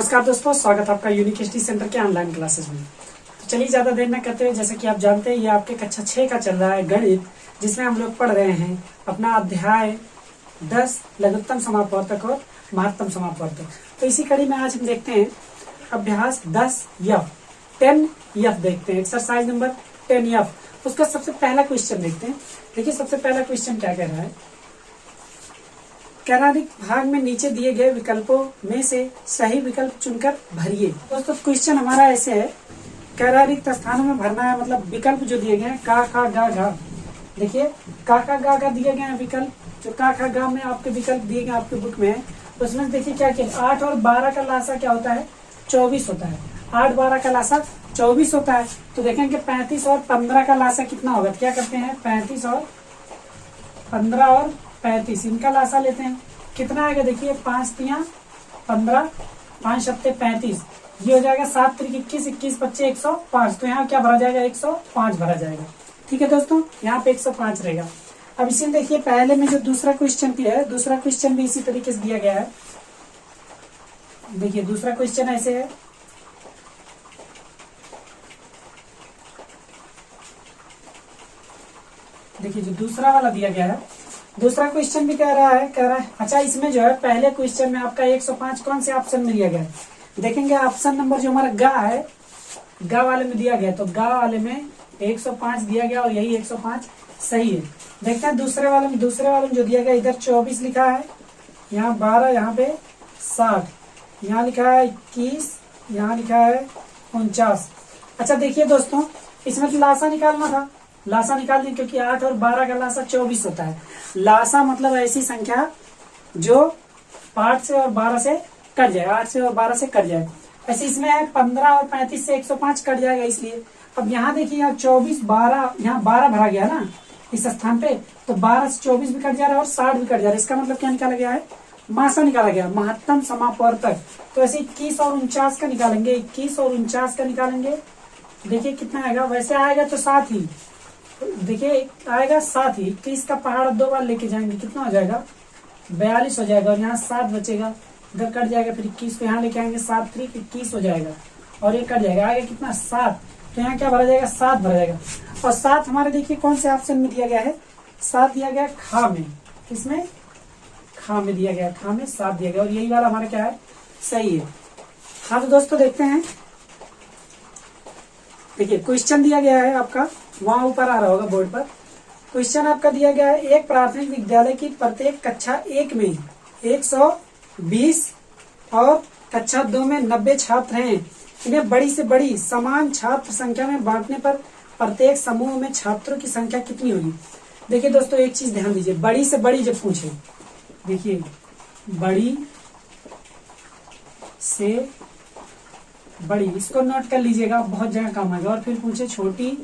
नमस्कार दोस्तों, स्वागत है आपका यूनिक स्टडी सेंटर के ऑनलाइन क्लासेस में। तो चलिए ज्यादा देर न करते हुए, जैसे कि आप जानते हैं ये आपके कक्षा 6 का चल रहा है गणित, जिसमें हम लोग पढ़ रहे हैं अपना अध्याय 10 लघुत्तम समापवर्तक और महत्तम समापवर्तक। तो इसी कड़ी में आज हम देखते हैं अभ्यास 10F देखते हैं, एक्सरसाइज नंबर 10F। उसका सबसे पहला क्वेश्चन देखते हैं। देखिए सबसे पहला क्वेश्चन क्या कह रहा है, कैरारिक भाग में नीचे दिए गए विकल्पों में से सही विकल्प चुनकर भरिए। दोस्तों क्वेश्चन हमारा ऐसे है, कैरारिक स्थानों में भरना है, मतलब विकल्प जो दिए गए हैं का खा गा घा। देखिए का खा गा घा दिए गए हैं विकल्प, जो का खा गा में आपके विकल्प दिए गए आपके बुक में है। उसमें देखिए क्या क्या 8 और 12 का लासा क्या होता है, 24 होता है। 8 12 का लासा 24 होता है। तो देखेंगे 35 और 15 का लासा कितना होगा। क्या करते हैं 35 और 15 और 35 इनका लासा लेते हैं, कितना आएगा। देखिए 5 तिया 15, 5 सत्ते 35, ये हो जाएगा 7 त्रिक 21, 21 बच्चे 105। तो यहाँ क्या भरा जाएगा, 105 भरा जाएगा। ठीक है दोस्तों, यहाँ पे 105 रहेगा। अब इसी में देखिए पहले में जो दूसरा क्वेश्चन भी है, दूसरा क्वेश्चन भी इसी तरीके से दिया गया है। देखिए दूसरा क्वेश्चन ऐसे है, देखिए जो दूसरा वाला दिया गया है, दूसरा क्वेश्चन भी कह रहा है अच्छा इसमें जो है पहले क्वेश्चन में आपका 105 कौन से ऑप्शन में दिया गया है। देखेंगे ऑप्शन नंबर जो हमारा गा है, गा वाले में दिया गया, तो गा वाले में 105 दिया गया और यही 105 सही है। देखते हैं दूसरे वाले में जो दिया गया, इधर 24 लिखा है, यहाँ 12, यहाँ पे 60, यहाँ लिखा है 21, यहाँ लिखा है 49। अच्छा देखिए दोस्तों, इसमें तो लासा निकालना था, लासा निकाल दें, क्योंकि 8 और 12 का लासा 24 होता है। लासा मतलब ऐसी संख्या जो 8 से और 12 से कट जाए, 8 से और 12 से कट जाए। ऐसे इसमें है 15 और 35 से 105 कट जाएगा, इसलिए अब यहाँ देखिए यहाँ 24 12, यहाँ 12 भरा गया ना इस स्थान पे, तो 12 से 24 भी कट जा रहा है और 60 भी कट जा रहा है। इसका मतलब क्या निकाला गया है, मासा निकाला गया, महत्तम समापवर्तक। तो ऐसे 21 और 49 का निकालेंगे, 21 और 49 का निकालेंगे। देखिए कितना आएगा, वैसे आएगा तो 7 ही, देखिए आएगा 7 ही। 21 का पहाड़ 2 बार लेके जाएंगे, कितना हो जाएगा 42 हो जाएगा, और यहाँ 7 बचेगा, इधर कट जाएगा, फिर 21 को यहाँ लेके आएंगे, 7 3 21 हो जाएगा, और ये कट जाएगा, आगे कितना 7। तो यहाँ क्या भरा जाएगा, 7 भरा जाएगा। और 7 हमारे देखिए कौन से ऑप्शन में दिया गया है, 7 दिया गया खा में, किसमें खा में दिया गया, खा में 7 दिया गया, और यही वाला हमारा क्या है, सही है। हाँ तो दोस्तों देखते हैं, देखिए क्वेश्चन दिया गया है आपका, वहां ऊपर आ रहा होगा बोर्ड पर। क्वेश्चन आपका दिया गया है, एक प्राथमिक विद्यालय की प्रत्येक कक्षा 1 में 120 और कक्षा 2 में 90 छात्र हैं। इन्हें बड़ी से बड़ी समान छात्र संख्या में बांटने पर प्रत्येक समूह में छात्रों की संख्या कितनी होगी। देखिए दोस्तों एक चीज ध्यान दीजिए, बड़ी से बड़ी जब पूछे, देखिए बड़ी से बड़ी, इसको नोट कर लीजिएगा, बहुत जगह काम आएगा। और फिर पूछे छोटी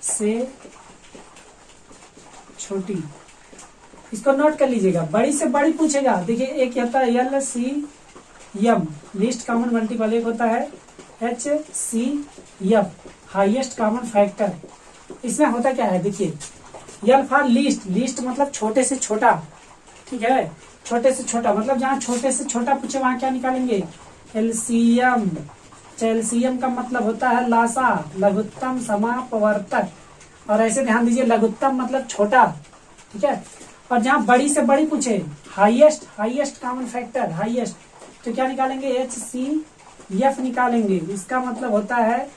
से छोटी, इसको नोट कर लीजिएगा, बड़ी से बड़ी पूछेगा। देखिए एक होता है LCM लीस्ट कॉमन मल्टीपल, एक होता है HCF हाईएस्ट कॉमन फैक्टर। इसमें होता क्या है, देखिए L फॉर लीस्ट, लीस्ट मतलब छोटे से छोटा, ठीक है, छोटे से छोटा मतलब जहाँ छोटे से छोटा पूछे वहां क्या निकालेंगे, LCM। LCM का मतलब होता है लासा, लघुत्तम समापवर्तक। और ऐसे ध्यान दीजिए लघुत्तम मतलब छोटा, ठीक है। और जहां बड़ी से बड़ी पूछे, highest, highest common factor, highest, तो क्या निकालेंगे, HCF निकालेंगे। इसका मतलब होता है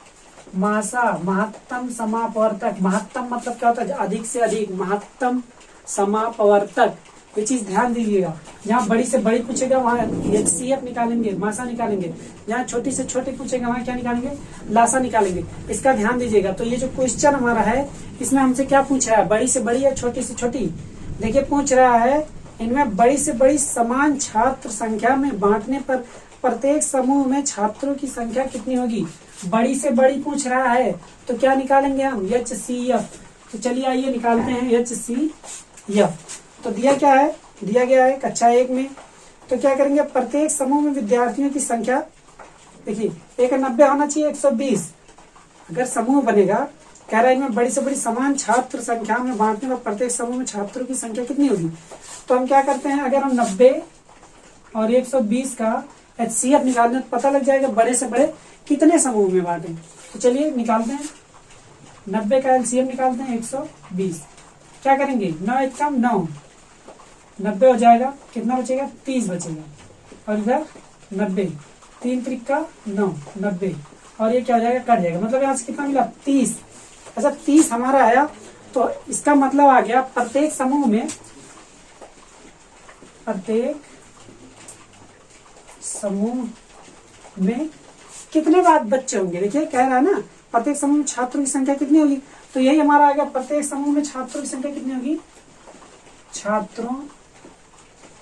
मासा, महत्तम समापवर्तक। महत्तम मतलब क्या होता है, अधिक से अधिक, महत्तम समापवर्तक। ये चीज ध्यान दीजिएगा, जहाँ बड़ी से बड़ी पूछेगा वहाँ HCF निकालेंगे, मासा निकालेंगे। जहाँ छोटी से छोटी पूछेगा वहाँ क्या निकालेंगे, लासा निकालेंगे। इसका ध्यान दीजिएगा। तो ये जो क्वेश्चन हमारा है, इसमें हमसे क्या पूछ रहा है, बड़ी से बड़ी या छोटी से छोटी। देखिए पूछ रहा है इनमें बड़ी से बड़ी समान छात्र संख्या में बांटने पर प्रत्येक समूह में छात्रों की संख्या कितनी होगी। बड़ी से बड़ी पूछ रहा है, तो क्या निकालेंगे हम, HCF। तो चलिए आइए निकालते हैं HCF। तो दिया क्या है, दिया गया है कक्षा 1 में, तो क्या करेंगे, प्रत्येक समूह में विद्यार्थियों की संख्या, देखिए एक 90 होना चाहिए, 120 अगर समूह बनेगा, कह रहा है इनमें बड़ी से बड़ी समान छात्र संख्या में बांटने पर प्रत्येक समूह में छात्रों की संख्या कितनी होगी। तो हम क्या करते हैं, अगर हम 90 और 120 का HCF निकालना, तो पता लग जाएगा बड़े से बड़े कितने समूह में बांटे। तो चलिए निकालते हैं, 90 का LCM निकालते हैं 120। क्या करेंगे, 9 1 कम 9, 90 हो जाएगा, कितना बचेगा 30 बचेगा, और इधर 90, 3 त्रिक का 9, 90, और ये क्या हो जाएगा, कट जाएगा। मतलब यहाँ से कितना मिला 30। अच्छा 30 हमारा आया, तो इसका मतलब आ गया प्रत्येक समूह में कितने बाद बच्चे होंगे। देखिए कह रहा है ना प्रत्येक समूह में छात्रों की संख्या कितनी होगी, तो यही हमारा आ गया, प्रत्येक समूह में छात्रों की संख्या कितनी होगी, छात्रों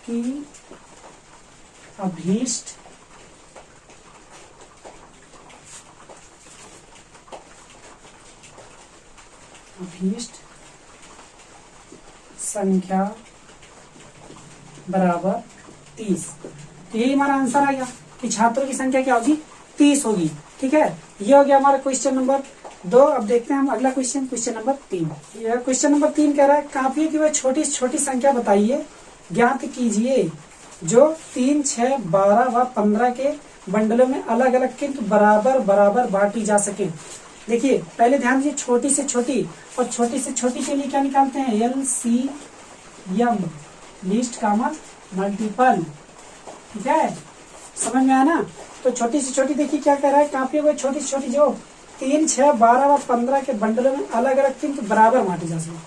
की अभीष्ट संख्या बराबर 30। तो यही हमारा आंसर आ गया कि छात्रों की संख्या क्या होगी, 30 होगी। ठीक है, ये हो गया हमारा क्वेश्चन नंबर 2। अब देखते हैं हम अगला question, question number 3। Question number 3 कह रहा है काफियों की वह छोटी से छोटी संख्या बताइए, ज्ञात कीजिए जो 3, 6, 12 व 15 के बंडलों में अलग अलग किंतु बराबर बराबर बांटी जा सके। देखिए पहले ध्यान दीजिए, छोटी से छोटी, और छोटी से छोटी के लिए क्या निकालते हैं, LCM, लीस्ट कॉमन मल्टीपल। ठीक है, समझ में आया ना। तो छोटी से छोटी देखिए क्या कह रहा है, काफियों को छोटी से छोटी जो 3, 6, 12 व 15 के बंडलों में अलग अलग किंतु बराबर बांटी जा सके,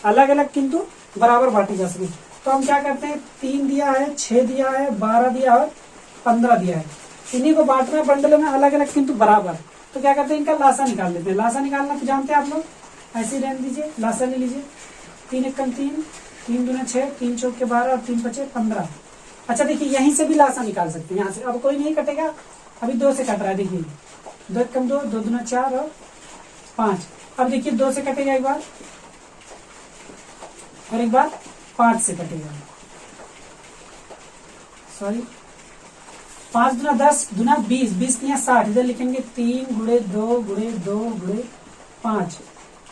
अलग अलग किंतु बराबर बांटी जा सके। तो हम क्या करते हैं, 3 दिया है, 6 दिया है, 12 दिया और 15 दिया है, इन्हीं को बांटना है बंडलों में अलग अलग किंतु बराबर। तो क्या करते हैं, इनका लासा निकाल लेते हैं। लासा निकालना तो जानते हैं आप लोग, ऐसे ही रहने दीजिए, लासा ले लीजिए। 3 1 3, 3 दूना 6, 3 चौक के 12 और 3 5 15। अच्छा देखिए यहीं से भी लासा निकाल सकते हैं, यहाँ से अब कोई नहीं कटेगा, अभी 2 से कट रहा है। देखिए 2 1 2, 2 दूना 4 और 5। अब देखिए 2 से कटेगा एक बार, और एक बार 5 से कटेगा, सॉरी 5 दूना 10, दूना 20, 20 या 60, इधर लिखेंगे 3 गुणे 2 गुणे 2 गुणे 5,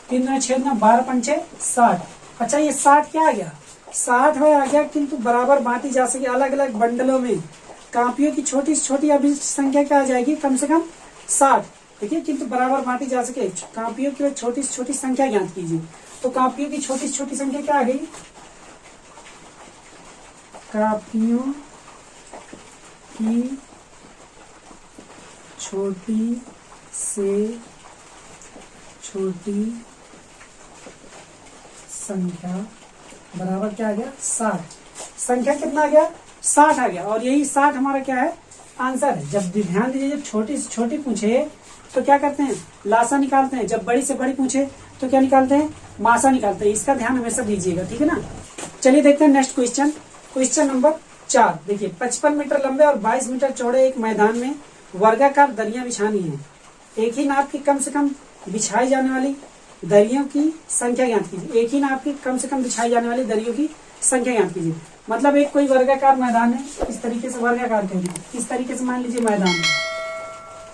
3 दूना 6 दूना 12 पंचे 60। अच्छा ये 60 क्या आ गया, 60 में आ गया किंतु बराबर बांटी जा सके अलग अलग बंडलों में। कापियों की छोटी से छोटी अभिष्ट संख्या क्या आ जाएगी, कम से कम 60। देखिए किंतु बराबर बांटी जा सके, कापियों की छोटी से छोटी संख्या ज्ञात कीजिए। तो कापियों की छोटी से छोटी संख्या क्या आ गई, कापियों की छोटी से छोटी संख्या बराबर क्या आ गया, 60। संख्या कितना आ गया, 60 आ गया, और यही 60 हमारा क्या है, आंसर है। जब ध्यान दीजिए, जब छोटी से छोटी पूछे तो क्या करते हैं, लासा निकालते हैं, जब बड़ी से बड़ी पूछे तो क्या निकालते हैं, मासा निकालते हैं। इसका ध्यान हमेशा दीजिएगा, ठीक है ना। चलिए देखते हैं नेक्स्ट क्वेश्चन, क्वेश्चन नंबर 4। देखिए 55 मीटर लंबे और 22 मीटर चौड़े एक मैदान में वर्गाकार दरियां बिछानी है। एक ही नाप की कम से कम बिछाई जाने वाली दरियों की संख्या ज्ञात कीजिए। एक ही नाप की कम से कम बिछाई जाने वाली दरियों की संख्या ज्ञात कीजिए। मतलब एक कोई वर्गाकार मैदान है, इस तरीके से वर्गाकार कह रहे हैं, इस तरीके से मान लीजिए मैदान है,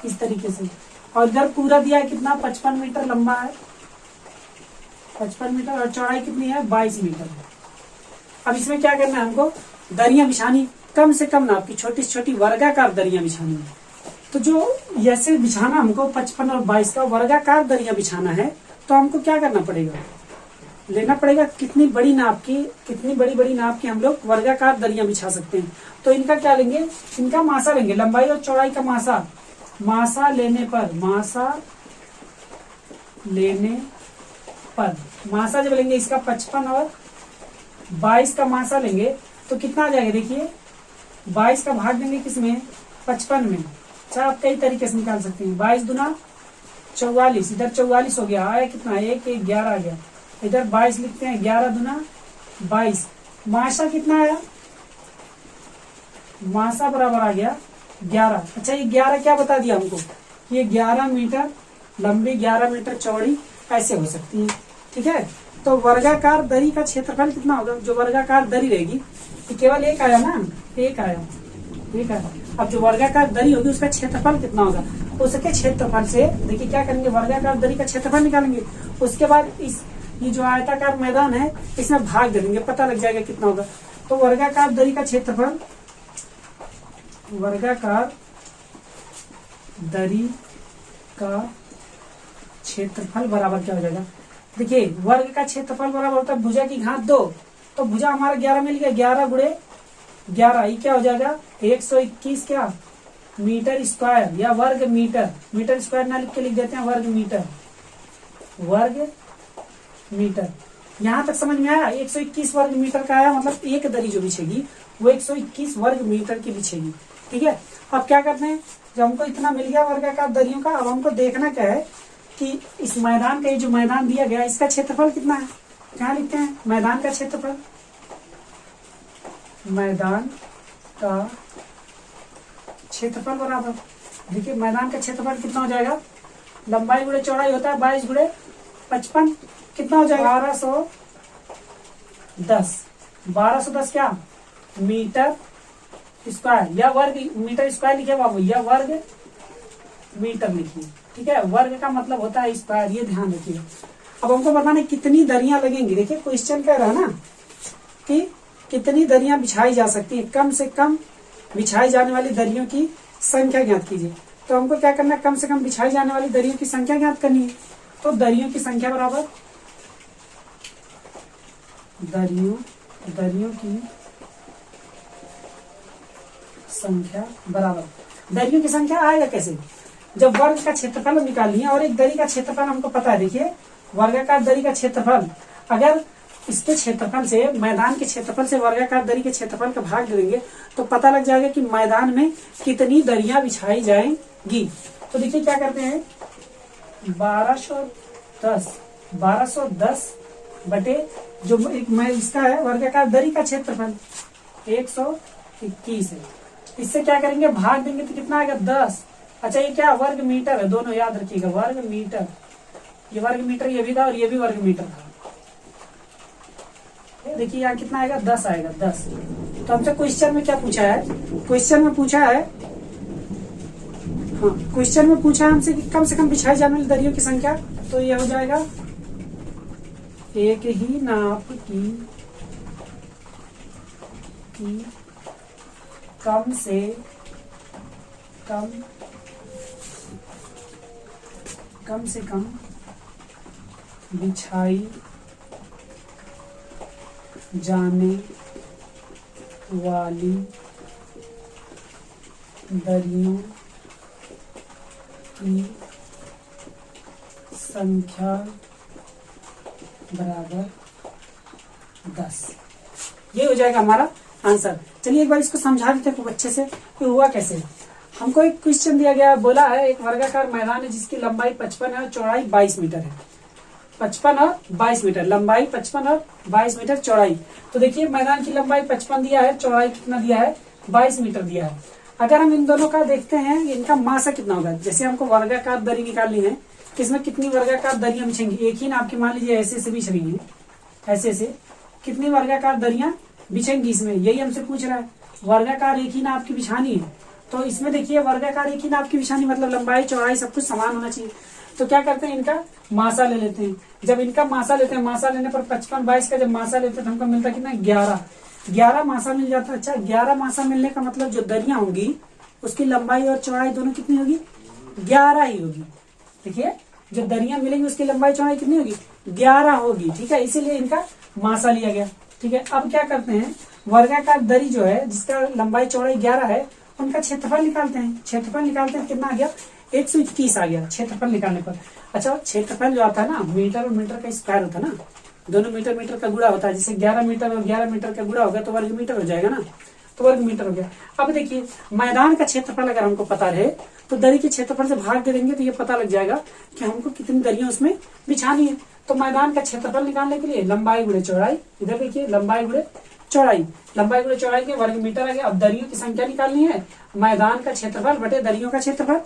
इस तरीके से, और इधर पूरा दिया है कितना, 55 मीटर लंबा है, 55 मीटर, और चौड़ाई कितनी है, 22 मीटर। अब इसमें क्या करना है, हमको दरियां बिछानी, कम से कम नाप की छोटी से छोटी वर्गाकार दरियां बिछानी है। तो जो ऐसे बिछाना हमको 55 और 22 का वर्गाकार दरियां बिछाना है, तो हमको क्या करना पड़ेगा, लेना पड़ेगा कितनी बड़ी नाप की, कितनी बड़ी बड़ी नाप की हम लोग वर्गाकार दरियां बिछा सकते हैं। तो इनका क्या लेंगे, इनका मासा लेंगे, लंबाई और चौड़ाई का मासा। मासा लेने पर, मासा जब लेंगे इसका 55 और 22 का मासा लेंगे तो कितना आ जाएगा, देखिए 22 का भाग देंगे किसमें, 55 में। अच्छा आप कई तरीके से निकाल सकते हैं, 22 दूना 44, इधर 44 हो गया, आया कितना, 1 1 11 आ गया, इधर 22 लिखते हैं, 11 दूना 22। मासा कितना आया, मासा बराबर आ गया 11। अच्छा ये 11 क्या बता दिया हमको, ये 11 मीटर लंबी, 11 मीटर चौड़ी ऐसे हो सकती है, ठीक है। तो वर्गाकार दरी का क्षेत्रफल कितना होगा, जो वर्गाकार दरी रहेगी, तो केवल एक आया ना, एक आया। अब जो वर्गाकार दरी होगी उसका क्षेत्रफल कितना होगा, उसके क्षेत्रफल से देखिए क्या करेंगे, वर्गाकार दरी का क्षेत्रफल निकालेंगे, उसके बाद ये जो आयताकार मैदान है इसमें भाग दे देंगे, पता लग जाएगा कितना होगा। तो वर्गाकार दरी का क्षेत्रफल वर्गाकार दरी का क्षेत्रफल बराबर क्या हो जाएगा। देखिए वर्ग का क्षेत्रफल बराबर होता है भुजा की घात 2, तो भुजा हमारा 11 मिल गया, 11 गुणे 11, ये क्या हो जाएगा 121 क्या मीटर स्क्वायर या वर्ग मीटर। मीटर स्क्वायर ना लिख के लिख देते हैं वर्ग मीटर, वर्ग मीटर। यहां तक समझ में आया। 121 वर्ग मीटर का आया, मतलब एक दरी जो बिछेगी वो 121 वर्ग मीटर की बिछेगी। ठीक है, अब क्या करते हैं, जब हमको इतना मिल गया वर्गाकार दरियों का, अब हमको देखना क्या है कि इस मैदान का, ये जो मैदान दिया गया इसका क्षेत्रफल कितना है। क्या लिखते हैं मैदान का क्षेत्रफल, मैदान का क्षेत्रफल बराबर, देखिए मैदान का क्षेत्रफल कितना हो जाएगा, लंबाई गुणे चौड़ाई होता है 22 गुणे 55, कितना हो जाएगा 1210। 1210 क्या मीटर स्क्वायर या वर्ग मीटर स्क्वायर लिखिए बाबू, या वर्ग मीटर लिखिए। ठीक है, वर्ग का मतलब होता है स्क्वायर, ये ध्यान रखिए। अब हमको बताना कितनी दरियां लगेंगी। देखिए क्वेश्चन कह रहा है ना कि कितनी दरियां बिछाई जा सकती है, कम से कम बिछाई जाने वाली दरियों की संख्या ज्ञात कीजिए। तो हमको क्या करना है, कम से कम बिछाई जाने वाली दरियों की संख्या ज्ञात करनी है। तो दरियों की संख्या बराबर दरियों की संख्या बराबर, दरियों की संख्या आएगा कैसे, जब वर्ग का क्षेत्रफल निकाल लिया और एक दरी का क्षेत्रफल हमको पता है। देखिए वर्गाकार दरी का क्षेत्रफल, अगर इसके क्षेत्रफल से, मैदान के क्षेत्रफल से वर्गाकार दरी के क्षेत्रफल का भाग देंगे तो पता लग जाएगा कि मैदान में कितनी दरियां बिछाई जाएंगी। तो देखिए क्या करते हैं, 1210 बटे जो इसका है वर्गाकार दरी का क्षेत्रफल 121 है, इससे क्या करेंगे भाग देंगे तो कितना आएगा 10। अच्छा ये क्या वर्ग मीटर है, दोनों याद रखिएगा, वर्ग मीटर, ये वर्ग मीटर ये भी था और ये भी वर्ग मीटर था। देखिए यहाँ कितना आएगा 10 आएगा 10। तो हमसे क्वेश्चन में क्या पूछा है, क्वेश्चन में पूछा है, हाँ क्वेश्चन में पूछा है हमसे कि कम से कम बिछाई जाने वाली दरियों की संख्या, तो ये हो जाएगा एक ही नाप की कम से कम बिछाई जाने वाली दरियों की संख्या बराबर 10। ये हो जाएगा हमारा आंसर। चलिए एक बार इसको समझा देते हैं खूब अच्छे से कि हुआ कैसे। हमको एक क्वेश्चन दिया गया है, बोला है एक वर्गाकार मैदान है जिसकी लंबाई 55 है और चौड़ाई 22 मीटर है। 55 और 22 मीटर, लंबाई 55 और 22 मीटर चौड़ाई। तो देखिए मैदान की लंबाई 55 दिया है, चौड़ाई कितना दिया है 22 मीटर दिया है। अगर हम इन दोनों का देखते हैं इनका मासा कितना होगा, जैसे हमको वर्गाकार दरी निकालनी है कि इसमें कितनी वर्गाकार दरियां बिछेंगी, एक ही नाप की मान लीजिए ऐसे से बिछ रही है, ऐसे से कितनी वर्गाकार दरियां बिछेंगी इसमें, यही हमसे पूछ रहा है। वर्गाकार एक ही नाप की बिछानी है, तो इसमें देखिए वर्गाकार एक ही नाप की बिछानी मतलब लंबाई चौड़ाई सब कुछ समान होना चाहिए। तो क्या करते हैं इनका मासा ले लेते हैं। जब इनका मासा लेते हैं, मासा लेने पर 55 22 का जब मासा लेते हैं तो हमको मिलता है कितना 11 मासा मिल जाता है। अच्छा 11 मासा मिलने का मतलब जो दरियां होंगी उसकी लंबाई और चौड़ाई दोनों कितनी होगी 11 ही होगी। देखिए जो दरियां मिलेंगी उसकी लंबाई चौड़ाई कितनी होगी 11 होगी। ठीक है, इसीलिए इनका मासा लिया गया। ठीक है, अब क्या करते हैं वर्गाकार दरी जो है जिसका लंबाई चौड़ाई 11 है उनका क्षेत्रफल निकालते हैं। क्षेत्रफल निकालते हैं कितना आ गया 121 आ गया क्षेत्रफल निकालने पर। अच्छा क्षेत्रफल जो आता है ना मीटर और मीटर का स्क्वायर होता है ना, दोनों मीटर मीटर का गुणा होता है। जैसे 11 मीटर और 11 मीटर का गुणा होगा तो वर्ग मीटर हो जाएगा ना, तो वर्ग मीटर हो गया। अब देखिए मैदान का क्षेत्रफल अगर हमको पता रहे तो दरी के क्षेत्रफल से भाग दे देंगे तो ये पता लग जाएगा कि हमको कितनी दरियां उसमें बिछानी है। तो मैदान का क्षेत्रफल निकालने के लिए लंबाई गुणे चौड़ाई, इधर देखिए लंबाई गुणे चौड़ाई, लंबाई गुणे चौड़ाई के वर्ग मीटर आ गया। अब दरियों की संख्या निकालनी है, मैदान का क्षेत्रफल बटे दरियों का क्षेत्रफल,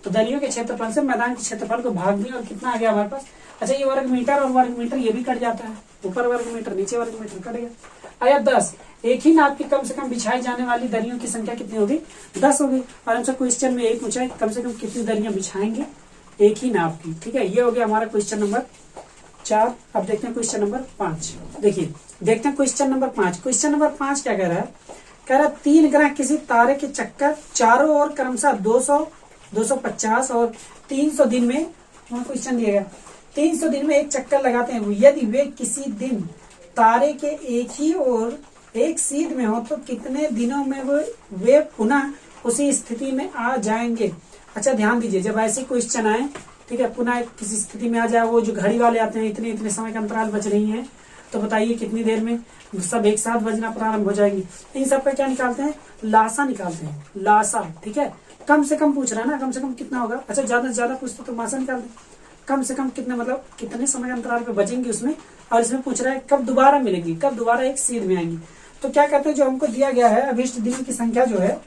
तो दरियों के क्षेत्रफल से मैदान के क्षेत्रफल को भाग दिया और कितना आ गया हमारे पास। अच्छा ये वर्ग मीटर और वर्ग मीटर ये भी कट जाता है, ऊपर वर्ग मीटर नीचे वर्ग मीटर कट गया। आया 10। एक ही नाप की कम से कम बिछाई जाने वाली दरियों की संख्या कितनी होगी 10 होगी। और हमसे क्वेश्चन में यही पूछा है कम से कम कितनी दरियां बिछाएंगे एक ही नाप की। ठीक है, ये हो गया हमारा क्वेश्चन नंबर 4। अब देखते हैं क्वेश्चन नंबर 5। देखिए देखते हैं क्वेश्चन नंबर 5। क्वेश्चन नंबर 5 क्या कह रहा है कह रहा 3 ग्रह किसी तारे के चक्कर चारों ओर क्रमशः 200, 250 और 300 दिन में, वहां क्वेश्चन दिया गया 300 दिन में एक चक्कर लगाते हैं। यदि वे किसी दिन तारे के एक ही ओर एक सीध में हो तो कितने दिनों में वे पुनः उसी स्थिति में आ जाएंगे। अच्छा ध्यान दीजिए, जब ऐसे क्वेश्चन आए, ठीक है, पुनः किसी स्थिति में आ जाए, वो जो घड़ी वाले आते हैं इतने इतने समय का अंतराल बच रही है, तो बताइए कितनी देर में सब एक साथ बजना प्रारंभ हो जाएंगे। इन सब का क्या निकालते हैं, लासा निकालते हैं, लासा। ठीक है, कम से कम पूछ रहा है ना, कम से कम कितना होगा। अच्छा ज्यादा से ज्यादा पूछते तो मासा निकाल दें, कम से कम कितने, मतलब कितने समय अंतराल पे बचेंगे उसमें। और इसमें पूछ रहा है कब दोबारा मिलेंगी, कब दोबारा एक सीध में आएंगी। तो क्या कहते हैं, जो हमको दिया गया है अभीष्ट दिनों की संख्या जो है,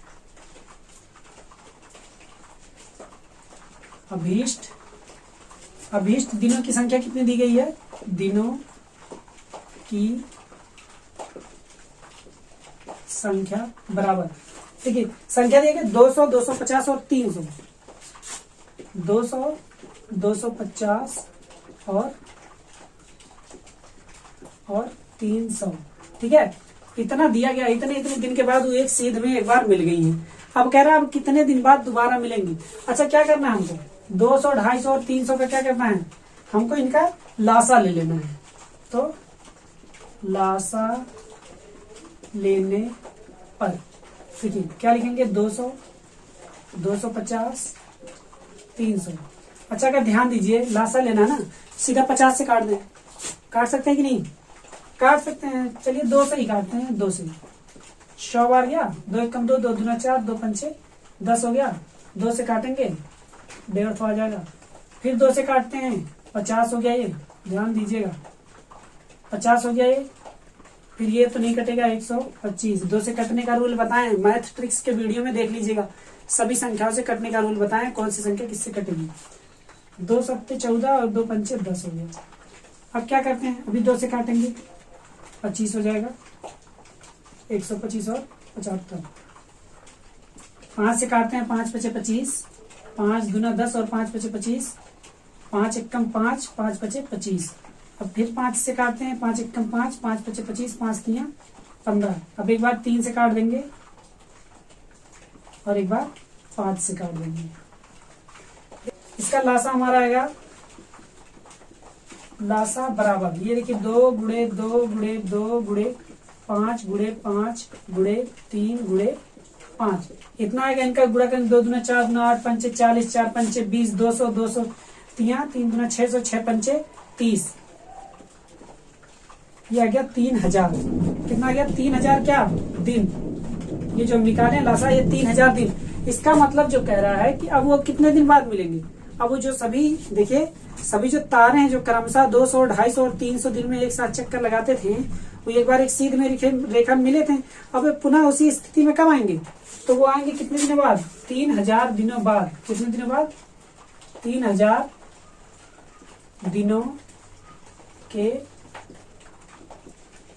अभीष्ट दिनों की संख्या कितनी दी गई है, दिनों की संख्या बराबर, देखिए संख्या दी गई 200, 250 और 300, 200, 250 और 300। ठीक है, इतना दिया गया, इतने इतने दिन के बाद वो एक सीध में एक बार मिल गई है। अब कह रहा है अब कितने दिन बाद दोबारा मिलेंगी। अच्छा क्या करना है हमको, 200, 250 और 300 का क्या करना है, हमको इनका लासा ले लेना है। तो लासा लेने पर देखिए क्या लिखेंगे, 200, 250, 300। अच्छा अगर ध्यान दीजिए, लासा लेना ना, सीधा 50 से काट दें, काट सकते हैं कि नहीं, काट सकते हैं। चलिए 2 से ही काटते हैं, 2 से 100 बार गया, 2 एकम 2, 2 दूना 4, 2 पंचे 10 हो गया। 2 से काटेंगे 150 आ जाएगा। फिर 2 से काटते हैं, 50 हो गया, ये ध्यान दीजिएगा 50 हो गया ये। फिर ये तो नहीं कटेगा, 125। 2 से कटने का रूल बताएं, मैथ ट्रिक्स के वीडियो में देख लीजिएगा, सभी संख्याओं से कटने का रूल बताएं, कौन सी संख्या किससे कटेगी। 2 सत्ते 14 और 2 पंचे 10 हो गया। अब क्या करते हैं, अभी 2 से काटेंगे, 25 हो जाएगा, 125 और 75। 5 से काटते हैं, 5 पचे 25, 5 दूना 10 और 5 पचे 25, 5 एकम 5, 5 पचे 25। अब फिर 5 से काटते हैं, 5 एकम 5, 5 पचे 25, 5 तियां 15। अब एक बार 3 से काट देंगे और एक बार 5 से काट देंगे। इसका लासा हमारा आएगा, लासा बराबर, ये देखिए 2 गुणे 2 गुणे 2 गुणे 5 गुणे 5 गुणे 3 गुणे 5, इतना आएगा। इनका गुणा करें, 2 दूना 4 दूना 8 पंचे 40, 4 पंचे 20, 200, 200 तियां 3 दूना 600, 6 पंचे 30, ये आ गया 3000। कितना आ गया, 3000 क्या दिन। ये जो निकाले लासा, ये 3000 दिन। इसका मतलब जो कह रहा है कि अब वो कितने दिन बाद मिलेंगे। अब वो जो सभी देखिए, सभी जो तारे हैं जो क्रमशः 200, 250 और 300 दिन में एक साथ चक्कर लगाते थे, वो एक बार एक सीध में रेखा मिले थे। अब पुनः उसी स्थिति में कब आएंगे, तो वो आएंगे कितने दिनों बाद, 3000 दिनों बाद। कितने दिनों बाद, 3000 दिनों के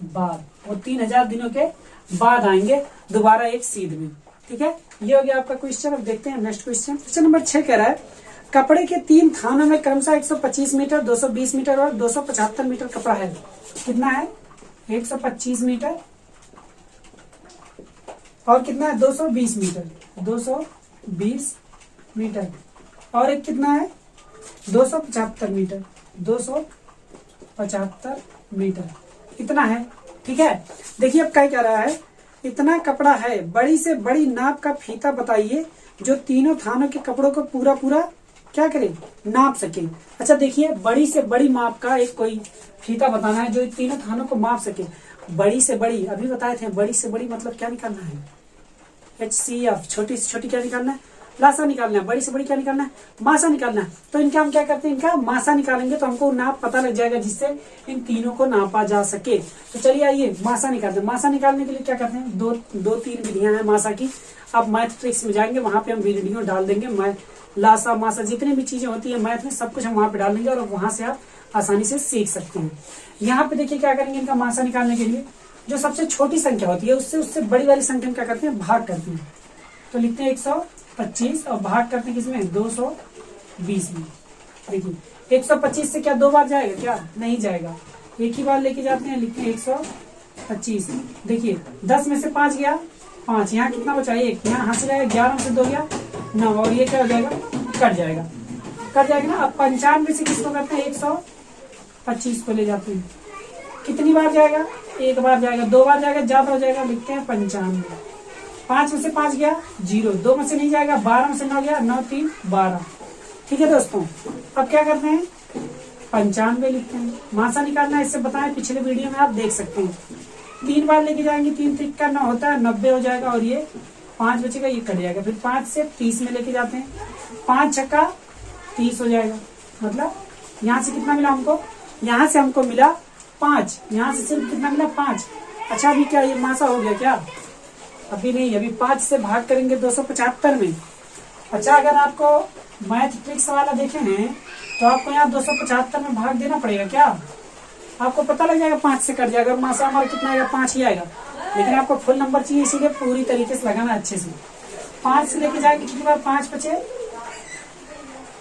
बाद, वो 3000 दिनों के बाद आएंगे दोबारा एक सीध में। ठीक है, ये हो गया आपका क्वेश्चन। अब देखते हैं नेक्स्ट क्वेश्चन। क्वेश्चन नंबर 6 कह रहा है, कपड़े के 3 थानों में क्रमशः 125 मीटर, 220 मीटर और 275 मीटर कपड़ा है। कितना है, 125 मीटर और कितना है, 220 मीटर, 220 मीटर और एक कितना है, 275 मीटर, 275 मीटर, इतना है। ठीक है, देखिए अब क्या कह रहा है, इतना कपड़ा है, बड़ी से बड़ी नाप का फीता बताइए जो तीनों थानों के कपड़ों को पूरा पूरा क्या करे, नाप सके। अच्छा देखिए, बड़ी से बड़ी माप का एक कोई फीता बताना है जो तीनों थानों को माप सके। बड़ी से बड़ी अभी बताए थे, बड़ी से बड़ी मतलब क्या निकालना है, HCF। छोटी से छोटी क्या निकालना है, लासा निकालना है। बड़ी से बड़ी क्या निकालना है, मासा निकालना है। तो इनका हम क्या करते हैं, इनका मासा निकालेंगे तो हमको नाप पता लग जाएगा, जिससे इन तीनों को नापा जा सके। तो चलिए आइए मासा निकालते हैं। मासा निकालने के लिए क्या करते हैं, दो तीन विधियां हैं मासा की। अब मैथ ट्रिक्स में जाएंगे, वहां पे हम वीडियो डाल देंगे। लासा मासा जितनी भी चीजें होती है मैथ में, सब कुछ हम वहां पे डाल देंगे और वहां से आप आसानी से सीख सकते हैं। यहाँ पे देखिए क्या करेंगे, इनका मासा निकालने के लिए जो सबसे छोटी संख्या होती है उससे बड़ी वाली संख्या क्या करते हैं, भाग करते हैं। तो लिखते हैं 125 और भाग करते हैं किसमें, 220 में। देखिए 125 से क्या 2 बार जाएगा, क्या नहीं जाएगा, एक ही बार लेके जाते हैं, लिखते हैं 125। देखिए 10 में से 5 गया 5, यहाँ कितना बचा 1, यहाँ हाथ से जाएगा 11 में से 2 गया 9, और ये क्या हो जाएगा, कट जाएगा ना। अब 95 से किसको करते हैं, 125 को ले जाते हैं। कितनी बार जाएगा, 1 बार जाएगा, 2 बार जाएगा, ज्यादा हो जाएगा, लिखते हैं 95। 5 में से 5 गया 0, 2 में से नहीं जाएगा, 12 में से 9 गया 9 3 12। ठीक है दोस्तों, अब क्या करते हैं, 95 लिखते हैं। मासा निकालना है, इससे बताएं, पिछले वीडियो में आप देख सकते हैं। 3 बार लेके जाएंगे, 3 3 का 9 होता है, 90 हो जाएगा, और ये 5 बचेगा, ये कट जाएगा। फिर 5 से 30 में लेके जाते हैं, 5 छक्का 30 हो जाएगा। मतलब यहाँ से कितना मिला हमको, यहाँ से हमको मिला 5, यहाँ से सिर्फ कितना मिला 5। अच्छा, अभी क्या ये मासा हो गया क्या, अभी नहीं, अभी 5 से भाग करेंगे 275 में। अच्छा, अगर आपको मैथ ट्रिक्स वाला देखे हैं तो आपको यहाँ 275 में भाग देना पड़ेगा क्या, आपको पता लग जाएगा 5 से कट जाएगा, और मासा हमारा कितना आएगा, 5 ही आएगा। लेकिन आपको फुल नंबर चाहिए, इसीलिए पूरी तरीके से लगाना अच्छे से। 5 से लेके जाएंगे कितनी बार, 5 बचे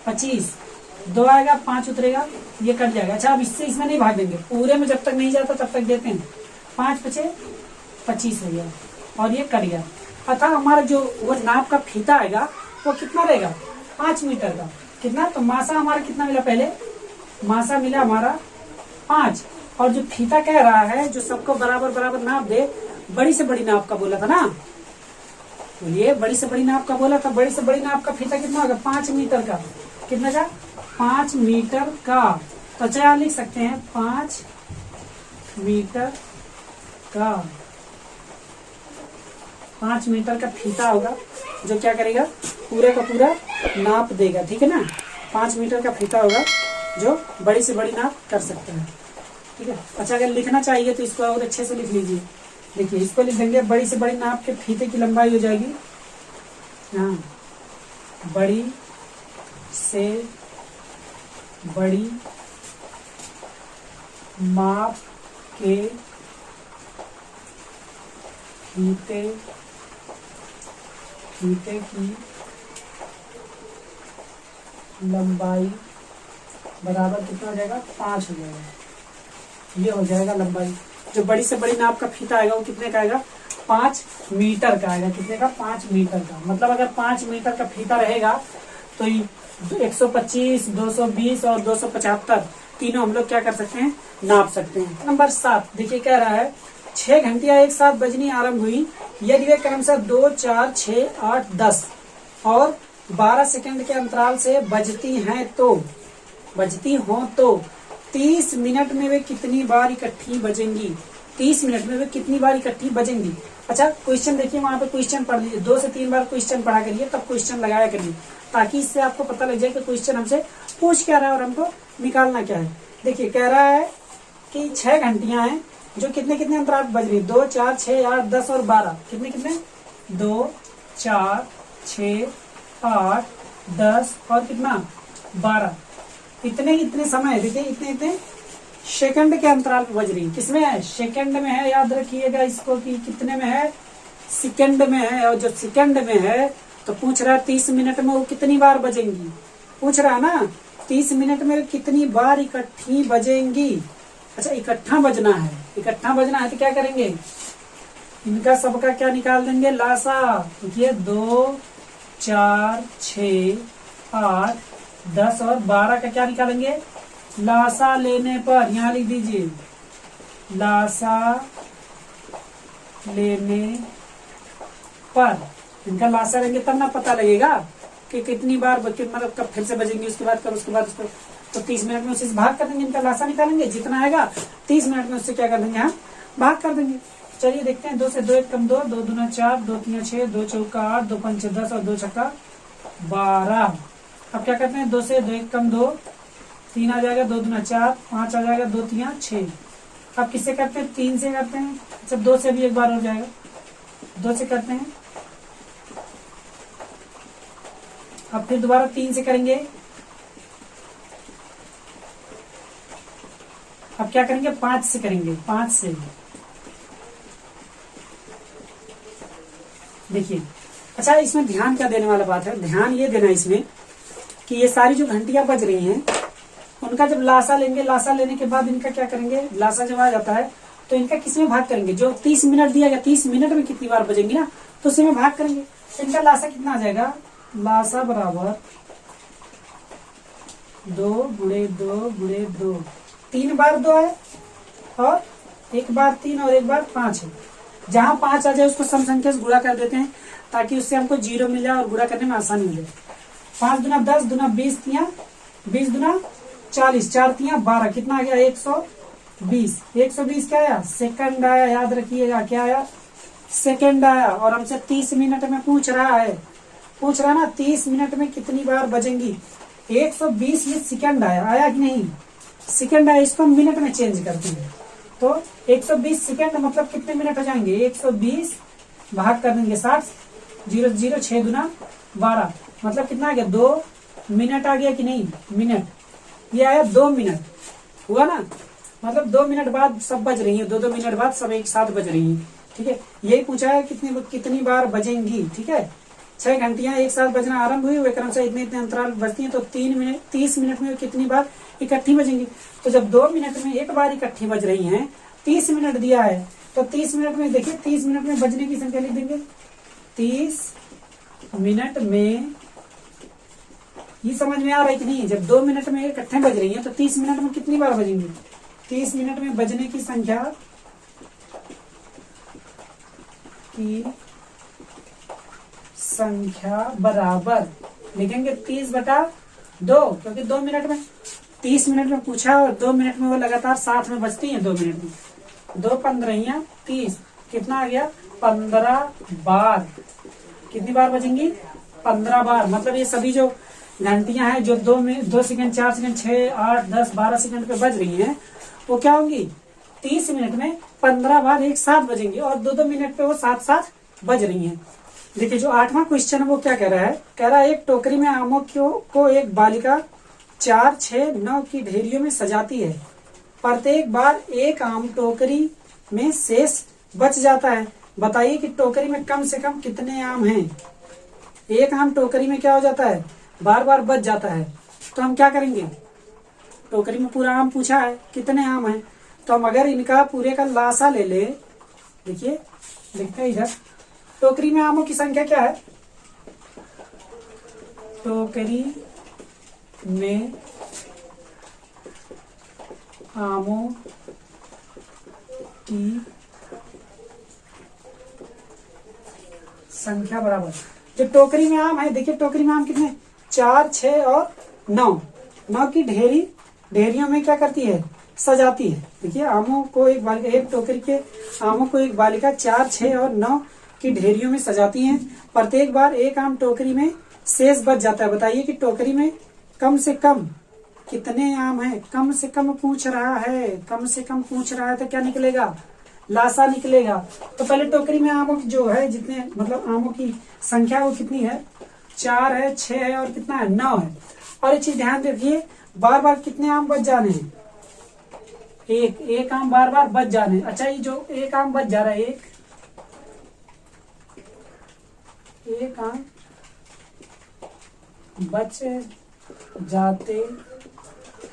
25, 2 आएगा, 5 उतरेगा, ये कट जाएगा। अच्छा, अब इससे इसमें नहीं भाग देंगे, पूरे में जब तक नहीं जाता तब तक देते हैं। 5 बचे 25 हो गया, और ये कट गया। अतः हमारा जो वो नाप का फीता आएगा वो कितना रहेगा, 5 मीटर का। कितना, तो मासा हमारा कितना मिला, पहले मासा मिला हमारा 5, और जो फीता कह रहा है जो सबको बराबर बराबर नाप दे, बड़ी से बड़ी नाप का बोला था ना, तो ये बड़ी से बड़ी नाप का बोला था। बड़ी से बड़ी नाप का फीता कितना होगा, 5 मीटर का। कितना का, 5 मीटर का। तो अच्छा, लिख सकते हैं 5 मीटर का। 5 मीटर का फीता होगा जो क्या करेगा, पूरे का पूरा नाप देगा। ठीक है ना, 5 मीटर का फीता होगा जो बड़ी से बड़ी नाप कर सकता है। ठीक है। अच्छा, अगर लिखना चाहिए तो इसको और अच्छे से लिख लीजिए। देखिए, इसको लिख देंगे, बड़ी से बड़ी नाप के फीते की लंबाई हो जाएगी, हाँ, बड़ी से बड़ी माप के फीते की लंबाई बराबर कितना हो जाएगा, 5 हो जाएगा। ये हो जाएगा लंबाई। जो बड़ी से बड़ी नाप का फीता आएगा वो कितने का आएगा, 5 मीटर का आएगा। कितने का, 5 मीटर का। मतलब अगर 5 मीटर का फीता रहेगा तो 125, 220 और 275 तीनों हम लोग क्या कर सकते हैं, नाप सकते हैं। नंबर 7 देखिए, कह रहा है 6 घंटियां एक साथ बजनी आरंभ हुई यदि वे क्रमशः 2, 4, 6, 8, 10 और 12 सेकंड के अंतराल से बजती हो तो 30 मिनट में वे कितनी बार इकट्ठी बजेंगी। 30 मिनट में वे कितनी बार इकट्ठी बजेंगी। अच्छा, क्वेश्चन देखिए, वहां पे क्वेश्चन पढ़ लीजिए, 2 से 3 बार क्वेश्चन पढ़ा करिए, तब क्वेश्चन लगाया करिए, ताकि इससे आपको पता लग जाए कि क्वेश्चन हमसे पूछ क्या रहा है और हमको निकालना क्या है। देखिए, कह रहा है कि 6 घंटियां हैं जो कितने कितने अंतराल बज रही है, 2, 4, 6, 8, 10 और 12। कितने कितने, 2, 4, 6, 8, 10 और कितना, 12। इतने समय, देखिए इतने सेकंड के अंतराल पर बज रही है। किसमें है, सेकंड में है। याद रखिएगा इसको कि कितने में है, सेकंड में है। और जो सेकंड में है तो पूछ रहा है 30 मिनट में वो कितनी बार बजेंगी, पूछ रहा है ना, 30 मिनट में कितनी बार इकट्ठी बजेंगी। अच्छा, इकट्ठा बजना है तो क्या करेंगे, इनका सबका क्या निकाल देंगे, लासा। देखिए 2, 4, 6, 8, 10 और 12 का क्या निकालेंगे, लासा लेने पर। यहाँ लिख दीजिए, लासा लेने पर। इनका लासा लेंगे तब ना पता लगेगा कि कितनी बार मतलब कब फिर से बजेंगे, उसके बाद उसको तो 30 मिनट में उससे भाग कर देंगे, इनका लासा निकालेंगे। जितना आएगा 30 मिनट में उससे क्या कर देंगे, हम भाग कर देंगे। चलिए देखते हैं, 2 से 2 1 कम 2, 2 दूना 4, 2 3 6, 2 चौका 8, 2 5 10 और 2 छक्का 12। अब क्या करते हैं, 2 से 2 1 कम 2, 3 आ जाएगा, 2 दूना 4, 5 आ जाएगा, 2 3 6। अब किससे करते हैं, 3 से करते हैं। अच्छा, 2 से भी एक बार हो जाएगा, 2 से करते हैं। अब फिर दोबारा 3 से करेंगे। अब क्या करेंगे, 5 से करेंगे, 5 से। देखिए, अच्छा इसमें ध्यान क्या देने वाला बात है, ध्यान ये देना इसमें कि ये सारी जो घंटियां बज रही हैं उनका जब लासा लेंगे, लासा लेने के बाद इनका क्या करेंगे, लासा जब आ जाता है तो इनका किसमें भाग करेंगे, जो 30 मिनट दिया गया, 30 मिनट में कितनी बार बजेंगी ना, तो उसी में भाग करेंगे। इनका लासा कितना आ जाएगा, लासा बराबर 2 गुणे 2 गुणे 2, 3 बार 2 है और 1 बार 3 और 1 बार 5 है। जहां 5 आ जाए उसको सम संख्या से गुणा कर देते हैं ताकि उससे हमको 0 मिल जाए और गुणा करने में आसानी मिले। 5 दूना 10, दूना 20, तिया 20 दूना 40, 4 तिया 12, कितना आ गया 120। 120 क्या आया, सेकंड आया, याद रखिएगा क्या आया, सेकंड आया। और हमसे 30 मिनट में पूछ रहा ना 30 मिनट में कितनी बार बजेंगी। 120 ये सेकंड आया कि नहीं, सेकंड आया, इसको हम मिनट में चेंज करते हैं। तो 120 सेकंड मतलब कितने मिनट हो जाएंगे, 120 भाग कर देंगे 60, 0 0 6 दूना 12, मतलब कितना आ गया 2 मिनट आ गया कि नहीं, मिनट। ये आया 2 मिनट हुआ ना, मतलब 2 मिनट बाद सब बज रही है, 2-2 मिनट बाद सब एक साथ बज रही है। ठीक है, यही पूछा है कितनी बार बजेंगी। ठीक है, 6 घंटियां एक साथ बजना आरंभ हुई, वे क्रम से इतने अंतराल बजती हैं, तो 30 मिनट में कितनी बार इकट्ठी बजेंगी। तो जब 2 मिनट में एक बार इकट्ठी बज रही हैं, 30 मिनट दिया है, तो 30 मिनट में देखिए 30 मिनट में बजने की संख्या लिख देंगे। 30 मिनट में, ये समझ में आ रहा है कि नहीं, जब 2 मिनट में इकट्ठे बज रही है तो 30 मिनट में कितनी बार बजेंगी। 30 मिनट में बजने की संख्या बराबर लिखेंगे 30/2, क्योंकि 2 मिनट में 30 मिनट में पूछा और 2 मिनट में वो लगातार साथ में बजती है। 2 मिनट में 2 15 30, कितना आ गया 15 बार। कितनी बार बजेंगी, 15 बार। मतलब ये सभी जो घंटियां हैं जो 2 सेकंड 4 सेकंड 6 8 10 12 सेकंड पे बज रही हैं, वो क्या होंगी 30 मिनट में 15 बार एक साथ बजेंगी और 2-2 मिनट पे वो साथ साथ बज रही हैं। देखिए जो 8वां क्वेश्चन है वो क्या कह रहा है, कह रहा है एक टोकरी में आमों को एक बालिका 4 6 9 की ढेरियों में सजाती है। प्रत्येक बार एक आम टोकरी में शेष बच जाता है। बताइए कि टोकरी में कम से कम कितने आम हैं। एक आम टोकरी में क्या हो जाता है, बार बार बच जाता है। तो हम क्या करेंगे, टोकरी में पूरा आम पूछा है, कितने आम हैं, तो हम अगर इनका पूरे का लासा ले ले, देखिए लिखते हैं इधर, टोकरी में आमों की संख्या क्या है, टोकरी में आमों की संख्या बराबर, जो टोकरी में आम है, देखिए टोकरी में आम कितने, 4 6 और 9 की ढेरियों में क्या करती है, सजाती है। देखिए आमों को एक टोकरी के आमों को एक बालिका 4 6 और 9 की ढेरियों में सजाती हैं। प्रत्येक बार एक आम टोकरी में शेष बच जाता है। बताइए कि टोकरी में कम से कम कितने आम हैं। कम से कम पूछ रहा है, कम से कम पूछ रहा है, तो क्या निकलेगा, लासा निकलेगा। तो पहले टोकरी में आमों की जो है, जितने मतलब आमों की संख्या वो कितनी है, 4 है 6 है और कितना है 9 है। और एक चीज ध्यान रखिए, बार बार कितने आम बच जाने हैं, एक आम बार बार बच जाने। अच्छा ये जो एक आम बच जा रहा है, एक आम बच जाते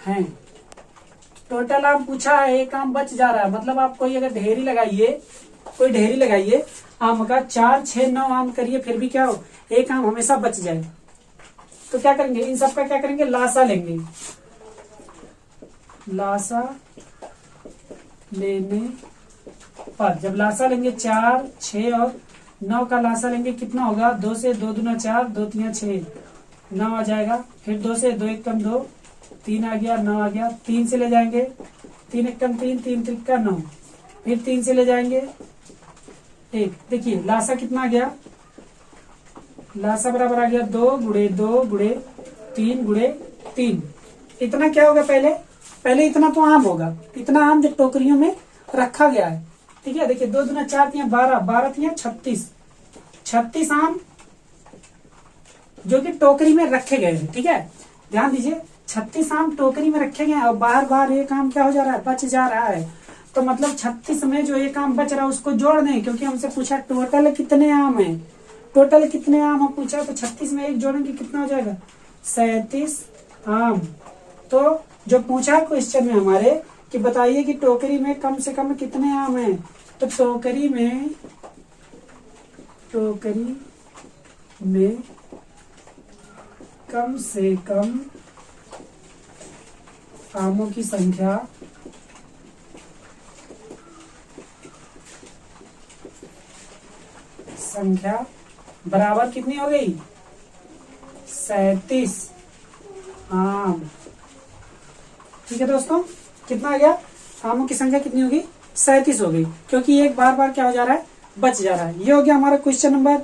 हैं। टोटल आम पूछा है, एक आम बच जा रहा है, मतलब आप कोई अगर ढेरी लगाइए आम का, 4 6 9 आम करिए, फिर भी क्या हो, एक आम हमेशा बच जाए। तो क्या करेंगे, इन सब का क्या करेंगे, लासा लेंगे। लासा लेने पर, जब लासा लेंगे 4 6 और 9 का लासा लेंगे, कितना होगा, 2 से 2 दूना 4, 2 3 6, 9 आ जाएगा। फिर 2 से 2 1 कम 2, 3 आ गया, 9 आ गया। 3 से ले जाएंगे, 3 1 कम 3, 3 3 का 9, फिर 3 से ले जाएंगे 1। देखिए लासा कितना आ गया, लासा बराबर आ गया 2 गुणे 2 गुणे 3 गुणे 3। इतना क्या होगा, पहले इतना तो आम होगा, इतना आम जो टोकरियों में रखा गया है। ठीक है, देखिए 2 दूना 4 तिया 12, 12 तिया 36 आम जो कि टोकरी में रखे गए हैं। ठीक है, ध्यान दीजिए, 36 आम टोकरी में रखे गए हैं और बार बार एक आम क्या हो जा रहा है, बच जा रहा है। तो मतलब 36 में जो एक आम बच रहा है उसको जोड़ दें, क्योंकि हमसे पूछा टोटल कितने आम है, टोटल कितने आम हम पूछा, तो 36 में एक जोड़ेंगे कितना हो जाएगा, 37 आम। तो जो पूछा क्वेश्चन में हमारे कि बताइए कि टोकरी में कम से कम कितने आम हैं, तो टोकरी में टोकरी में कम से कम आमों की संख्या बराबर कितनी हो गई? 37 आम। ठीक है दोस्तों, कितना आ गया? आमों की संख्या कितनी होगी? 37 हो गई, क्योंकि एक बार बार क्या हो जा रहा है? बच जा रहा है। ये हो गया हमारा क्वेश्चन नंबर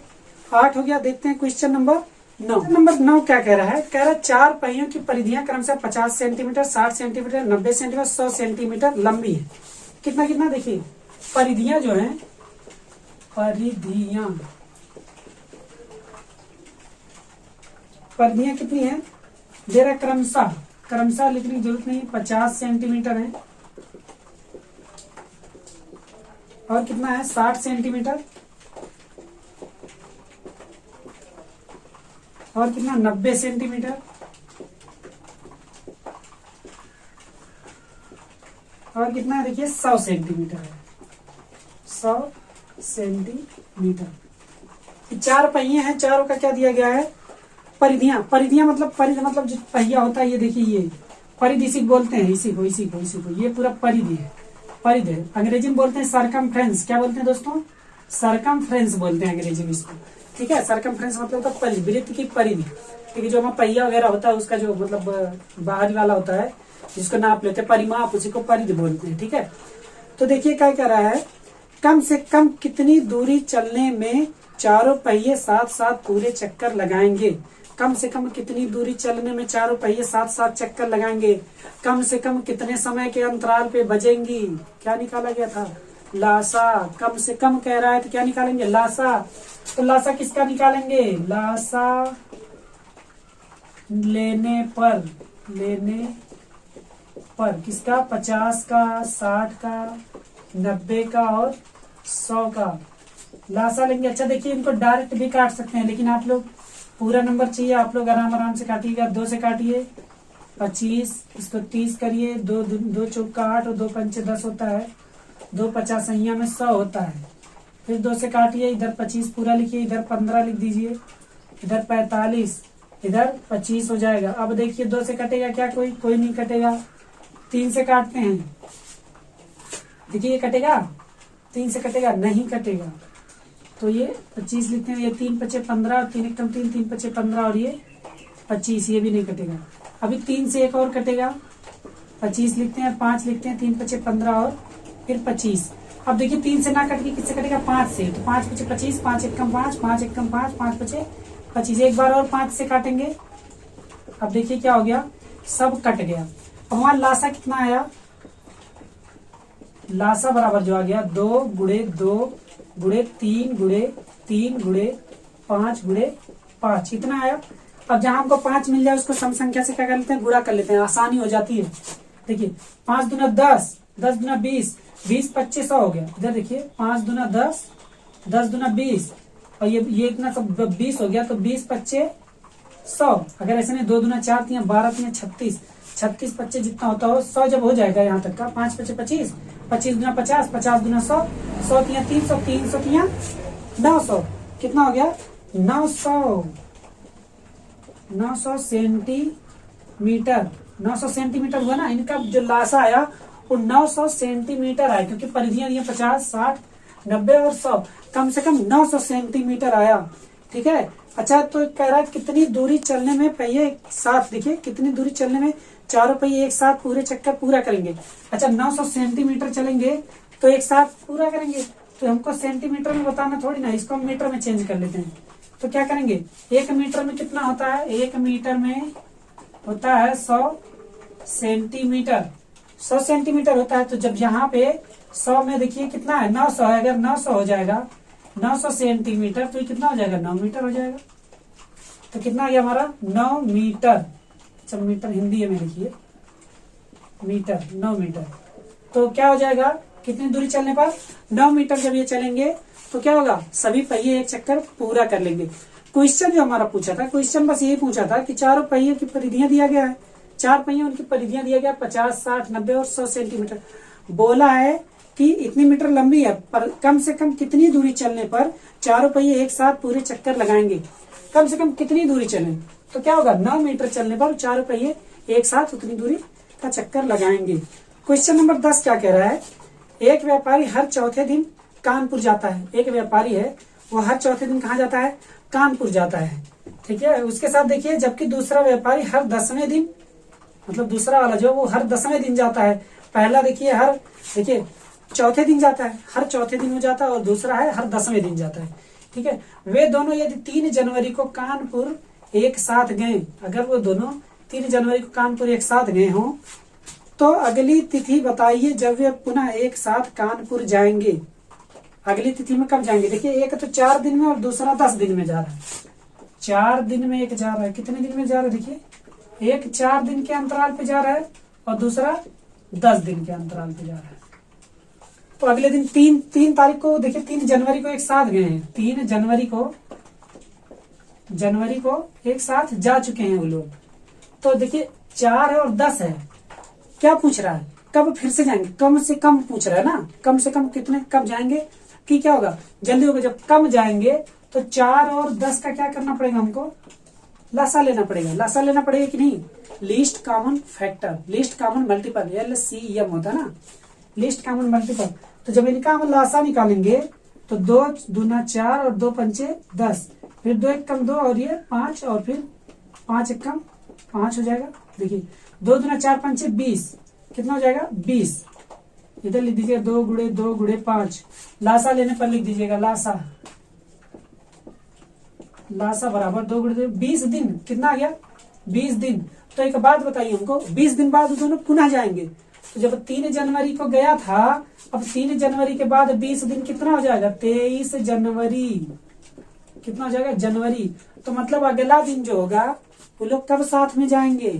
8 हो गया। देखते हैं क्वेश्चन नंबर 9। नंबर 9 क्या कह रहा है? कह रहा है चार पहियों की परिधियां क्रमशः 50 सेंटीमीटर, 60 सेंटीमीटर, 90 सेंटीमीटर, 100 सेंटीमीटर लंबी है। कितना कितना देखिए, परिधियां जो है, परिधियां कितनी है? दे रहा क्रमशः, क्रमशः लिखने की जरूरत नहीं, 50 सेंटीमीटर है, और कितना है? 60 सेंटीमीटर, और कितना? 90 सेंटीमीटर, और कितना है? देखिए 100 सेंटीमीटर है, 100 सेंटीमीटर। चार पहिए हैं, चारों का क्या दिया गया है? परिधियां। परिधियां मतलब परिधि मतलब जो पहिया होता है, ये देखिए, ये परिधि इसी को बोलते हैं, इसी को ये पूरा परिधि है, परिधि है। अंग्रेजी में बोलते हैं सरकमफ्रेंस। क्या बोलते हैं दोस्तों? सरकमफ्रेंस बोलते हैं अंग्रेजी में इसको। ठीक है, सरकमफ्रेंस मतलब होता है परिधि, वृत्त की परिधि। ठीक है, जो हमारा पहिया वगैरह होता है उसका जो मतलब बाहरी वाला होता है, जिसको नाप लेते हैं, परिमाप, उसी को परिधि बोलते हैं। ठीक है, तो देखिए क्या कह रहा है? कम से कम कितनी दूरी चलने में चारों पहिए साथ साथ पूरे चक्कर लगाएंगे? कम से कम कितनी दूरी चलने में चारों पहिए साथ साथ चक्कर लगाएंगे? कम से कम कितने समय के अंतराल पे बजेंगी? क्या निकाला गया था? लासा। कम से कम कह रहा है तो क्या निकालेंगे? लासा। तो लासा किसका निकालेंगे? लासा लेने पर किसका? 50 का, 60 का, 90 का और 100 का लासा लेंगे। अच्छा देखिए, इनको डायरेक्ट भी काट सकते हैं, लेकिन आप लोग पूरा नंबर चाहिए, आप लोग आराम से काटिएगा। 2 से काटिए 25, इसको 30 करिए, 2 चौक का 8 और 2 पंचे 10 होता है, 2 50 में 100 होता है। फिर 2 से काटिए, इधर 25 पूरा लिखिए, इधर 15 लिख दीजिए, इधर 45, इधर 25 हो जाएगा। अब देखिए 2 से कटेगा क्या? कोई नहीं कटेगा। 3 से काटते हैं, देखिए ये कटेगा? 3 से कटेगा? नहीं कटेगा। तो ये 25 लिखते हैं, ये 3 पचे 15, 3 एकम 3, 3 पचे 15 और ये 25, ये भी नहीं कटेगा। अभी 3 से एक और कटेगा, 25 लिखते हैं, 5 लिखते हैं, 3 पचे 15 और फिर 25। अब देखिए 3 से ना कट के किससे कटेगा? 5 से। तो 5 पचे 25, 5 एकम 5, 5 एकम 5, 5 पचे 25। एक बार और 5 से काटेंगे। अब देखिए क्या हो गया? सब कट गया। अब हमारा लासा कितना आया? लासा बराबर जो आ गया 2 गुणे 2 गुणे 3 गुणे 3 गुणे 5 गुणे 5। कितना आया? अब जहां हमको 5 मिल जाए उसको सम संख्या से क्या कर लेते हैं? गुणा कर लेते हैं, आसानी हो जाती है। देखिए 5 दूना 10, 10 दूना 20, 20 25 100 हो गया। इधर देखिए 5 दूना 10, 10 दूना 20, और ये इतना सब 20 हो गया। तो 20 25 100। अगर ऐसे नहीं, 2 दूना 4 3 12 3 36, 36 25 जितना होता हो 100 जब हो जाएगा यहाँ तक का। 5 पचे 25, 25 दूना 50, 50 दूना 100, 100 तिया 300, 300 तिया 900। कितना हो गया? 900 सेंटीमीटर। 900 सेंटीमीटर हुआ ना। इनका जो लासा आया वो 900 सेंटीमीटर आया, क्योंकि परिधियां दिए 50, 60, 90 और 100। कम से कम 900 सेंटीमीटर आया। ठीक है। अच्छा, तो कह रहा है कितनी दूरी चलने में पहिए एक साथ, देखिए कितनी दूरी चलने में चारों पहिए एक साथ पूरे चक्कर पूरा करेंगे। अच्छा 900 सेंटीमीटर चलेंगे तो एक साथ पूरा करेंगे, तो हमको सेंटीमीटर में बताना थोड़ी ना, इसको हम मीटर में चेंज कर लेते हैं। तो क्या करेंगे? 1 मीटर में कितना होता है? 1 मीटर में होता है 100 सेंटीमीटर। 100 सेंटीमीटर होता है। तो जब यहाँ पे 100 में देखिए कितना है? 900 है। अगर 900 हो जाएगा 900 सेंटीमीटर, तो ये कितना हो जाएगा? 9 मीटर हो जाएगा। तो कितना आ गया हमारा? 9 मीटर। अच्छा मीटर हिंदी में लिखिए, मीटर, 9 मीटर। तो क्या हो जाएगा? कितनी दूरी चलने पर? 9 मीटर जब ये चलेंगे तो क्या होगा? सभी पहिए एक चक्कर पूरा कर लेंगे। क्वेश्चन जो हमारा पूछा था, क्वेश्चन बस यही पूछा था कि चारों पहिए की परिधियां दिया गया है, 4 पहिए उनकी परिधियां दिया गया 50, 60, 90 और 100 सेंटीमीटर। बोला है कि इतनी मीटर लंबी है, पर कम से कम कितनी दूरी चलने पर चारों पहिए एक साथ पूरे चक्कर लगाएंगे। कम से कम कितनी दूरी चलें, तो क्या होगा, 9 मीटर चलने पर चारों पहिए एक साथ उतनी दूरी का चक्कर लगाएंगे। क्वेश्चन नंबर 10 क्या कह रहा है, एक व्यापारी हर चौथे दिन कानपुर जाता है। एक व्यापारी है, वो हर चौथे दिन कहाँ जाता है, कानपुर जाता है, ठीक है। उसके साथ देखिए, जबकि दूसरा व्यापारी हर 10वें दिन, मतलब दूसरा वाला जो वो हर 10वें दिन जाता है। पहला देखिए देखिए चौथे दिन जाता है, हर चौथे दिन हो जाता है, और दूसरा है हर 10वें दिन जाता है, ठीक है। वे दोनों यदि 3 जनवरी को कानपुर एक साथ गए, अगर वो दोनों 3 जनवरी को कानपुर एक साथ गए हों, तो अगली तिथि बताइए जब वे पुनः एक साथ कानपुर जाएंगे। अगली तिथि में कब जाएंगे, देखिए एक तो 4 दिन में और दूसरा 10 दिन में जा रहा है। 4 दिन में एक जा रहा है, कितने दिन में जा रहा है, देखिए एक 4 दिन के अंतराल पे जा रहा है और दूसरा 10 दिन के अंतराल पे जा रहा है। तो अगले दिन 3 तारीख को देखिए, 3 जनवरी को एक साथ गए हैं, 3 जनवरी को एक साथ जा चुके हैं वो लोग। तो देखिए 4 है और 10 है, क्या पूछ रहा है, कब फिर से जाएंगे, कम से कम पूछ रहा है ना, कम से कम कितने, कब जाएंगे, कि क्या होगा, जल्दी होगा। जब कम जाएंगे तो 4 और 10 का क्या करना पड़ेगा, हमको लासा लेना पड़ेगा। लासा लेना पड़ेगा कि नहीं, least common factor, least common multiple, LCM होता है ना, लीस्ट कॉमन मल्टीपल। तो जब इनका हम लासा निकालेंगे तो 2 दूना 4 और 2 पंचे 10, फिर 2 एक कम 2 और ये 5, और फिर 5 एक कम 5 हो जाएगा। देखिए 2 दूना 4 पंचे 20, कितना हो जाएगा 20। इधर लिख दीजिएगा 2 गुणे 2 गुणे 5। लासा लेने पर लिख दीजिएगा लासा बराबर 2 गुणे 20 दिन, कितना आ गया 20 दिन। तो एक बात बताइए हमको, 20 दिन बाद दोनों पुनः जाएंगे। तो जब 3 जनवरी को गया था, अब 3 जनवरी के बाद 20 दिन कितना हो जाएगा, 23 जनवरी, कितना हो जाएगा जनवरी। तो मतलब अगला दिन जो होगा वो लोग कब साथ में जाएंगे,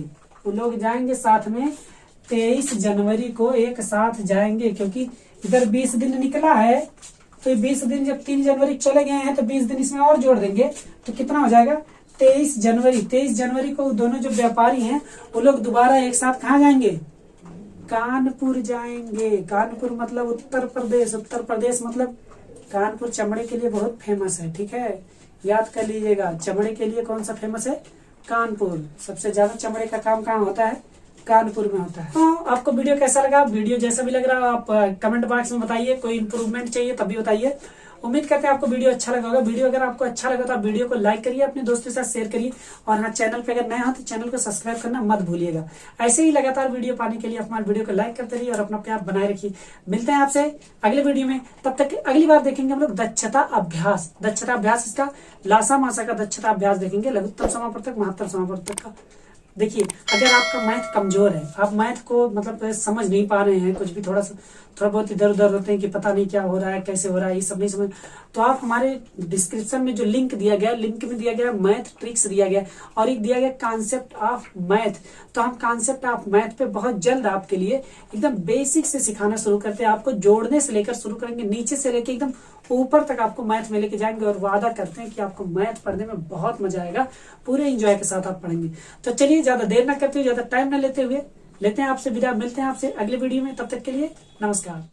वो लोग जाएंगे साथ में 23 जनवरी को एक साथ जाएंगे, क्योंकि इधर 20 दिन निकला है। तो 20 दिन जब 3 जनवरी चले गए हैं तो 20 दिन इसमें और जोड़ देंगे, तो कितना हो जाएगा 23 जनवरी। 23 जनवरी को दोनों जो व्यापारी हैं वो लोग दोबारा एक साथ कहाँ जाएंगे, कानपुर जाएंगे। कानपुर मतलब उत्तर प्रदेश, उत्तर प्रदेश मतलब कानपुर चमड़े के लिए बहुत फेमस है, ठीक है, याद कर लीजिएगा। चमड़े के लिए कौन सा फेमस है, कानपुर। सबसे ज्यादा चमड़े का काम कहाँ होता है, कानपुर में होता है। तो आपको वीडियो कैसा लगा, वीडियो जैसा भी लग रहा है आप कमेंट बॉक्स में बताइए, कोई इंप्रूवमेंट चाहिए तब भी बताइए। उम्मीद करते हैं आपको वीडियो अच्छा लगा होगा। वीडियो अगर आपको अच्छा लगा तो आप वीडियो को लाइक करिए, अपने दोस्तों के साथ शेयर करिए, और हाँ चैनल पे अगर नए हो तो चैनल को सब्सक्राइब करना मत भूलिएगा। ऐसे ही लगातार वीडियो पाने के लिए हमारे वीडियो को लाइक करते रहिए और अपना प्यार बनाए रखिए। मिलते हैं आपसे अगले वीडियो में, तब तक अगली बार देखेंगे हम लोग दक्षता अभ्यास। दक्षता अभ्यास इसका लासा मासा का दक्षता अभ्यास देखेंगे, लघुत्तम समापवर्तक महत्तम समापवर्तक का। देखिए अगर आपका मैथ कमजोर है, आप मैथ को मतलब समझ नहीं पा रहे हैं, कुछ भी थोड़ा बहुत इधर उधर होते हैं कि पता नहीं क्या हो रहा है, कैसे हो रहा है, ये सब नहीं समझ, तो आप हमारे डिस्क्रिप्शन में जो लिंक दिया गया, लिंक में दिया गया मैथ ट्रिक्स दिया गया, और एक दिया गया कॉन्सेप्ट ऑफ मैथ। तो हम कॉन्सेप्ट ऑफ मैथ पे बहुत जल्द आपके लिए एकदम बेसिक से सिखाना शुरू करते हैं। आपको जोड़ने से लेकर शुरू करेंगे, नीचे से लेकर एकदम ऊपर तक आपको मैथ में लेके जाएंगे, और वादा करते हैं कि आपको मैथ पढ़ने में बहुत मजा आएगा, पूरे एंजॉय के साथ आप पढ़ेंगे। तो चलिए ज्यादा देर ना करते हुए, ज्यादा टाइम ना लेते हुए लेते हैं आपसे विदा। मिलते हैं आपसे अगले वीडियो में, तब तक के लिए नमस्कार।